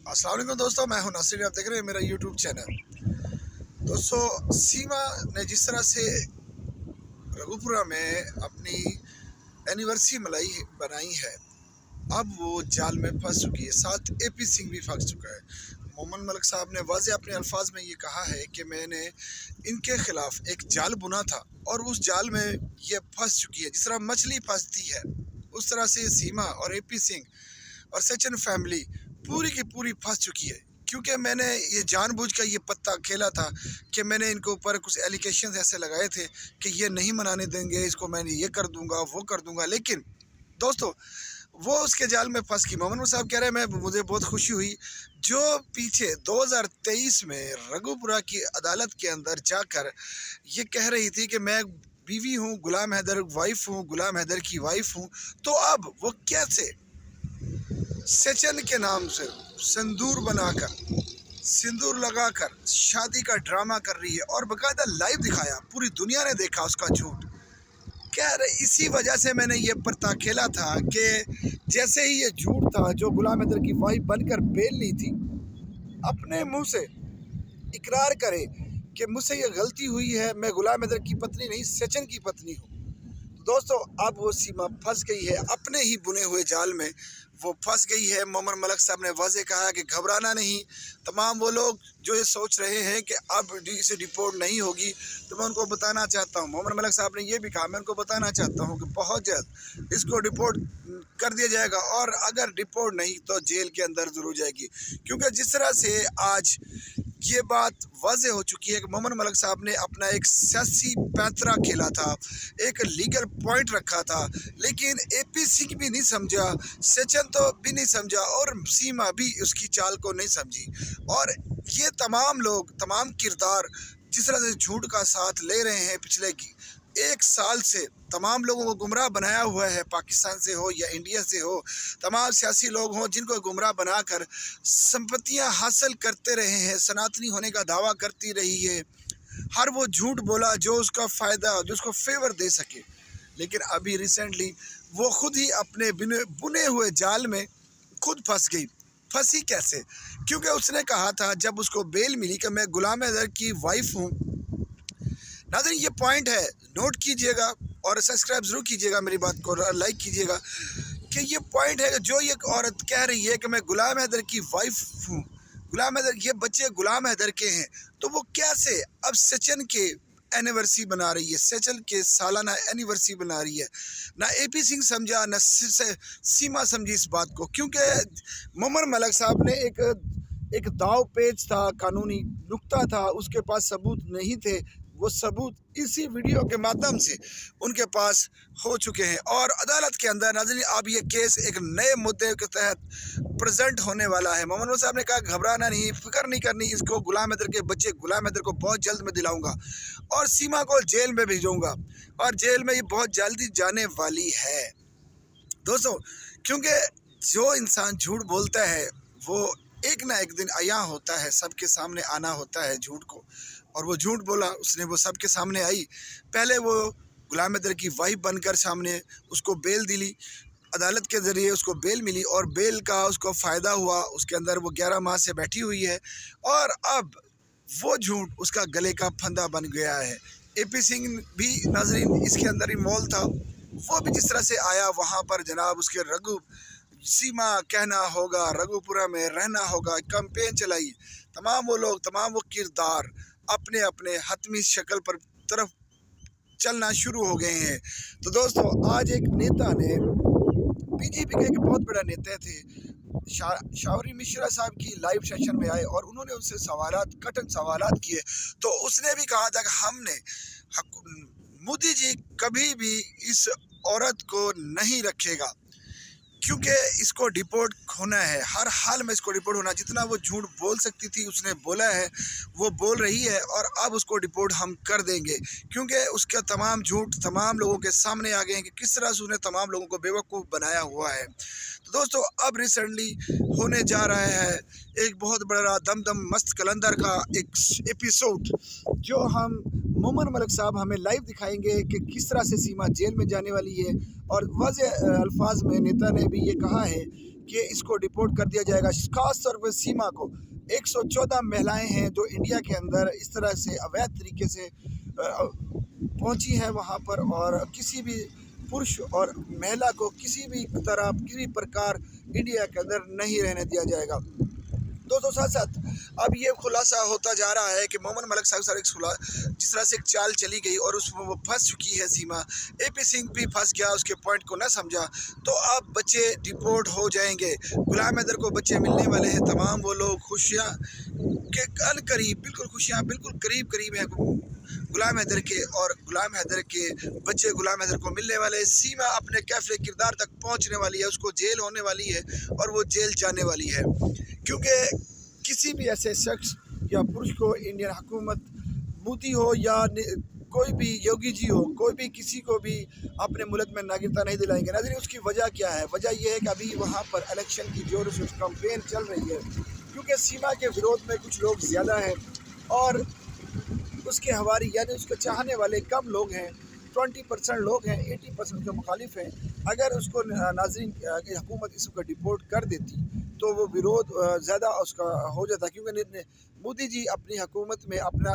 अस्सलाम वालेकुम दोस्तों, मैं हूं नासिर। आप देख रहे हैं मेरा यूट्यूब चैनल। दोस्तों, सीमा ने जिस तरह से रघुपुरा में अपनी एनिवर्सरी बनाई है, अब वो जाल में फंस चुकी है। साथ एपी सिंह भी फंस चुका है। मोहम्मद मलिक साहब ने वाज़े अपने अल्फाज में ये कहा है कि मैंने इनके खिलाफ एक जाल बुना था और उस जाल में ये फंस चुकी है। जिस तरह मछली फंसती है, उस तरह से सीमा और एपी सिंह और सचिन फैमिली पूरी की पूरी फंस चुकी है। क्योंकि मैंने ये जानबूझकर ये पत्ता खेला था कि मैंने इनके ऊपर कुछ एलिगेशन ऐसे लगाए थे कि ये नहीं मनाने देंगे, इसको मैंने ये कर दूंगा, वो कर दूंगा। लेकिन दोस्तों, वो उसके जाल में फंस गई। मोहम्मद साहब कह रहे हैं मुझे बहुत खुशी हुई जो पीछे 2023 में रघुपुरा की अदालत के अंदर जाकर ये कह रही थी कि मैं बीवी हूँ, गुलाम हैदर वाइफ हूँ, गुलाम हैदर की वाइफ हूँ। तो अब वो कैसे सचिन के नाम से सिंदूर लगाकर शादी का ड्रामा कर रही है और बकायदा लाइव दिखाया, पूरी दुनिया ने देखा उसका झूठ। कह रहे इसी वजह से मैंने ये पर्ता खेला था कि जैसे ही ये झूठ था, जो गुलाम हैदर की वाइफ बनकर बेल ली थी, अपने मुंह से इकरार करे कि मुझसे ये गलती हुई है, मैं गुलाम हैदर की पत्नी नहीं सचिन की पत्नी हूँ। दोस्तों, अब वो सीमा फंस गई है अपने ही बुने हुए जाल में, वो फंस गई है। मोहम्मद मलिक साहब ने वाज़े कहा कि घबराना नहीं। तमाम वो लोग जो ये सोच रहे हैं कि अब इसे डिपोर्ट नहीं होगी, तो मैं उनको बताना चाहता हूँ, मोहम्मद मलिक साहब ने ये भी कहा, मैं उनको बताना चाहता हूँ कि बहुत जल्द इसको डिपोर्ट कर दिया जाएगा और अगर डिपोर्ट नहीं तो जेल के अंदर ज़रूर जाएगी। क्योंकि जिस तरह से आज ये बात वाज़े हो चुकी है कि मोहम्मद मलिक साहब ने अपना एक सियासी पैंतरा खेला था, एक लीगल पॉइंट रखा था, लेकिन एपी सिंह भी नहीं समझा, सचिन तो भी नहीं समझा और सीमा भी उसकी चाल को नहीं समझी। और ये तमाम लोग, तमाम किरदार जिस तरह से झूठ का साथ ले रहे हैं पिछले एक साल से, तमाम लोगों को गुमराह बनाया हुआ है, पाकिस्तान से हो या इंडिया से हो, तमाम सियासी लोग हों जिनको गुमराह बनाकर संपत्तियां हासिल करते रहे हैं, सनातनी होने का दावा करती रही है। हर वो झूठ बोला जो उसका फ़ायदा, जो उसको फेवर दे सके। लेकिन अभी रिसेंटली वो खुद ही अपने बुने हुए जाल में खुद फंस गई। फंसी कैसे? क्योंकि उसने कहा था जब उसको बेल मिली कि मैं गुलाम हैदर की वाइफ हूँ। नाज़रीन, ये पॉइंट है, नोट कीजिएगा और सब्सक्राइब ज़रूर कीजिएगा, मेरी बात को लाइक कीजिएगा कि ये पॉइंट है कि जो ये औरत कह रही है कि मैं गुलाम हैदर की वाइफ हूँ, गुलाम हैदर, ये बच्चे गुलाम हैदर के हैं, तो वो कैसे अब सचिन के एनिवर्सरी बना रही है, सचिन के सालाना एनिवर्सरी बना रही है। ना एपी सिंह समझा, ना सीमा समझी इस बात को। क्योंकि मोहम्मद मलिक साहब ने एक दाव पेच था, कानूनी नुक्ता था, उसके पास सबूत नहीं थे। वो सबूत इसी वीडियो के माध्यम से उनके पास हो चुके हैं और अदालत के अंदर नाज़रीन अब ये केस एक नए मुद्दे के तहत प्रेजेंट होने वाला है। मोहम्मद साहब ने कहा घबराना नहीं, फिक्र नहीं करनी, इसको गुलाम हैदर के बच्चे गुलाम हैदर को बहुत जल्द में दिलाऊंगा और सीमा को जेल में भेजूंगा और जेल में ये बहुत जल्दी जाने वाली है। दोस्तों, क्योंकि जो इंसान झूठ बोलता है वो एक ना एक दिन आया होता है, सबके सामने आना होता है झूठ को। और वो झूठ बोला उसने, वो सबके सामने आई। पहले वो गुलाम हैदर की वाइफ बनकर सामने उसको बेल दिली, अदालत के ज़रिए उसको बेल मिली और बेल का उसको फ़ायदा हुआ, उसके अंदर वो 11 माह से बैठी हुई है और अब वो झूठ उसका गले का फंदा बन गया है। एपी सिंह भी नाज़रीन इसके अंदर इन्वॉल्व था। वो भी जिस तरह से आया वहाँ पर जनाब उसके सीमा कहना होगा, रघुपुरा में रहना होगा, कैंपेन चलाई। तमाम वो लोग, तमाम वो किरदार अपने अपने हतमी शक्ल पर तरफ चलना शुरू हो गए हैं। तो दोस्तों, आज एक नेता ने, बीजेपी के एक बहुत बड़ा नेता थे, शावरी मिश्रा साहब की लाइव सेशन में आए और उन्होंने उनसे कठिन सवालात किए। तो उसने भी कहा था कि हमने मोदी जी कभी भी इस औरत को नहीं रखेगा क्योंकि इसको डिपोर्ट होना है, हर हाल में इसको डिपोर्ट होना। जितना वो झूठ बोल सकती थी उसने बोला है, वो बोल रही है और अब उसको डिपोर्ट हम कर देंगे क्योंकि उसका तमाम झूठ तमाम लोगों के सामने आ गए हैं कि किस तरह से उसने तमाम लोगों को बेवकूफ़ बनाया हुआ है। तो दोस्तों, अब रिसेंटली होने जा रहा है एक बहुत बड़ा दमदम मस्त कलंदर का एक एपिसोड जो हम मोहम्मद मलिक साहब हमें लाइव दिखाएंगे कि किस तरह से सीमा जेल में जाने वाली है। और वाज़े अल्फाज में नेता ने भी ये कहा है کہ اس کو ڈپورٹ کر دیا جائے گا، خاص طور پر سیما کو۔ 114 مہلائیں ہیں جو انڈیا کے اندر اس طرح سے اویدھ طریقے سے پہنچی ہیں وہاں پر، اور کسی بھی پرش اور مہلا کو کسی بھی طرح کسی بھی پرکار انڈیا کے اندر نہیں رہنے دیا جائے گا۔ دوستوں ساتھ ساتھ اب یہ خلاصہ ہوتا جا رہا ہے کہ محمد ملک صاحب جس طرح سے ایک چال چلی گئی اور اس میں وہ پھنس چکی ہے سیما، اے پی سنگھ بھی پھنس گیا، اس کے پوائنٹ کو نہ سمجھا، تو اب بچے ڈپورٹ ہو جائیں گے۔ غلام حیدر کو بچے ملنے والے ہیں، تمام وہ لوگ خوشیاں کے ان قریب، بالکل خوشیاں بالکل قریب قریب ہیں غلام حیدر کے، اور غلام حیدر کے بچے غلام حیدر کو ملنے والے ہیں۔ سیما اپنے کیفل کردار تک پہنچنے والی ہے، اس کو جیل ہونے والی ہے اور وہ جیل جانے والی ہے، کیونکہ کسی بھی ایسے شخص یا پرش کو انڈین حکومت، مودی ہو یا کوئی بھی یوگی جی ہو، کوئی بھی کسی کو بھی اپنے ملک میں ناگرکتا نہیں دلائیں گے۔ ناظرین، اس کی وجہ کیا ہے؟ وجہ یہ ہے کہ ابھی وہاں پر الیکشن کی زور سے کمپین چل رہی ہے، کیونکہ سیما کے وروध میں کچھ لوگ زیادہ ہیں اور اس کے ہواری یعنی اس کے چاہنے والے کم لوگ ہیں، 20% لوگ ہیں، 80% کے مخالف ہیں۔ اگر اس کو ناظرین حکومت اس کو ڈپورٹ کر دیتی تو وہ وروध زیادہ اس کا ہو جاتا، کیونکہ مودی جی اپنی حکومت میں اپنا